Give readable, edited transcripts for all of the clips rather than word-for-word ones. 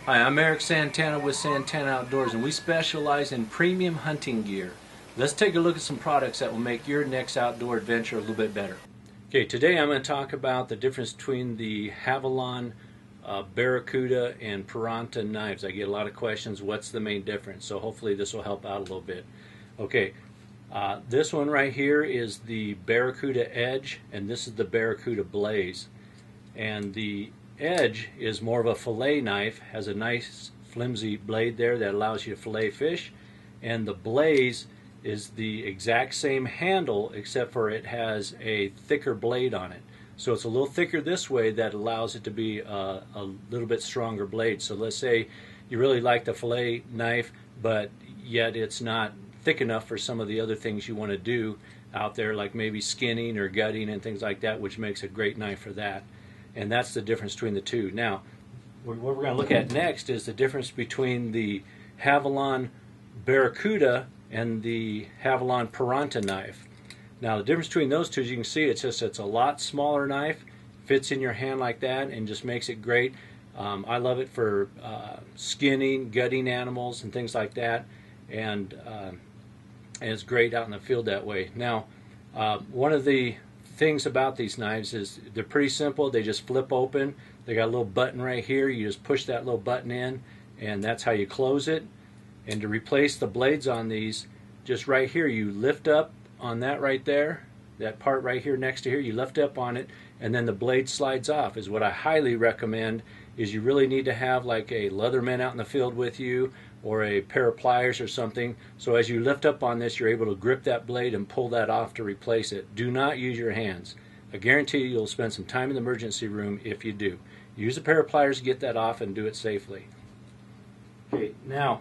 Hi, I'm Eric Santana with Santana Outdoors, and we specialize in premium hunting gear. Let's take a look at some products that will make your next outdoor adventure a little bit better. Okay, today I'm going to talk about the difference between the Havalon, Barracuda, and Piranta knives. I get a lot of questions, what's the main difference? So hopefully this will help out a little bit. Okay, this one right here is the Barracuda Edge, and this is the Barracuda Blaze. And the Edge is more of a fillet knife, has a nice flimsy blade there that allows you to fillet fish, and the Blaze is the exact same handle except for it has a thicker blade on it. So it's a little thicker this way that allows it to be a little bit stronger blade. So let's say you really like the fillet knife, but yet it's not thick enough for some of the other things you want to do out there, like maybe skinning or gutting and things like that, which makes a great knife for that. And that's the difference between the two. Now, what we're going to look at next is the difference between the Havalon Barracuda and the Havalon Piranta knife. Now, the difference between those two, as you can see, it's a lot smaller knife, fits in your hand like that, and just makes it great. I love it for skinning, gutting animals, and things like that, and it's great out in the field that way. Now, one of the things about these knives is they're pretty simple. They just flip open. They got a little button right here. You just push that little button in, and that's how you close it. And to replace the blades on these, just right here, you lift up on that right there, that part right here next to here, you lift up on it, and then the blade slides off. Is what I highly recommend. Is you really need to have like a Leatherman out in the field with you, or a pair of pliers or something, so as you lift up on this, you're able to grip that blade and pull that off to replace it. Do not use your hands. I guarantee you'll spend some time in the emergency room if you do. Use a pair of pliers to get that off and do it safely. Okay, now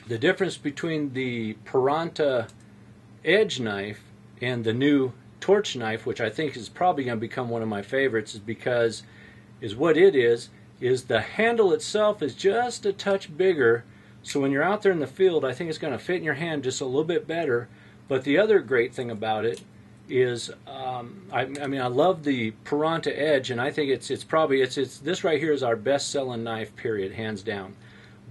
the difference between the Piranta Edge knife and the new torch knife, which I think is probably going to become one of my favorites, is what it is the handle itself is just a touch bigger. So when you're out there in the field, I think it's going to fit in your hand just a little bit better. But the other great thing about it is, I love the Piranta Edge, and I think it's this right here is our best-selling knife, period, hands down.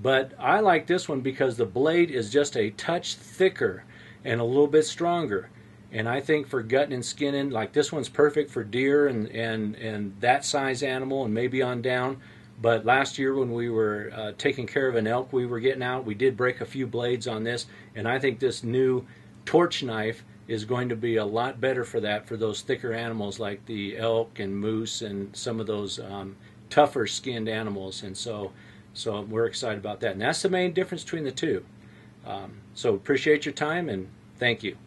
But I like this one because the blade is just a touch thicker and a little bit stronger. And I think for gutting and skinning, like this one's perfect for deer and that size animal and maybe on down. But last year when we were taking care of an elk we were getting out, we did break a few blades on this, and I think this new torch knife is going to be a lot better for that, for those thicker animals like the elk and moose and some of those tougher skinned animals. And so we're excited about that. And that's the main difference between the two. So appreciate your time, and thank you.